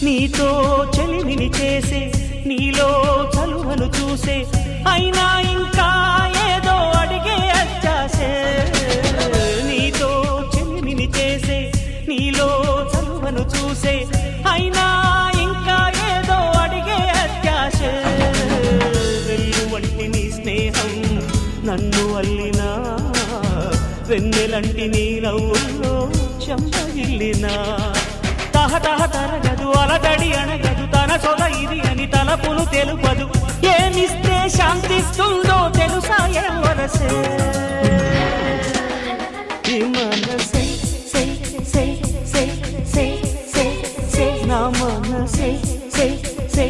నీతో చెలిమిని చేసే నీలో చలువను చూసే అయినా ఇంకా ఏదో అడిగే అత్యాసే నీతో చెలిమిని చేసే నీలో చలువను చూసే అయినా ఇంకా ఏదో అడిగే అత్యాసే వెళ్ళు వంటి నీ స్నేహం నన్ను అల్లినా వెన్నెలంటి నీ నవ్వుల్లో చెంపగిల్లినా తహతహ తరగదు అలదడి అనగదు తన సొల ఇది అని తలపును తెలుపదు ఏమిస్తే శాంతిస్తుందో తెలుసా వరసే ఈ మనసే సే సే సే సే సే సే నా మనసే సే సే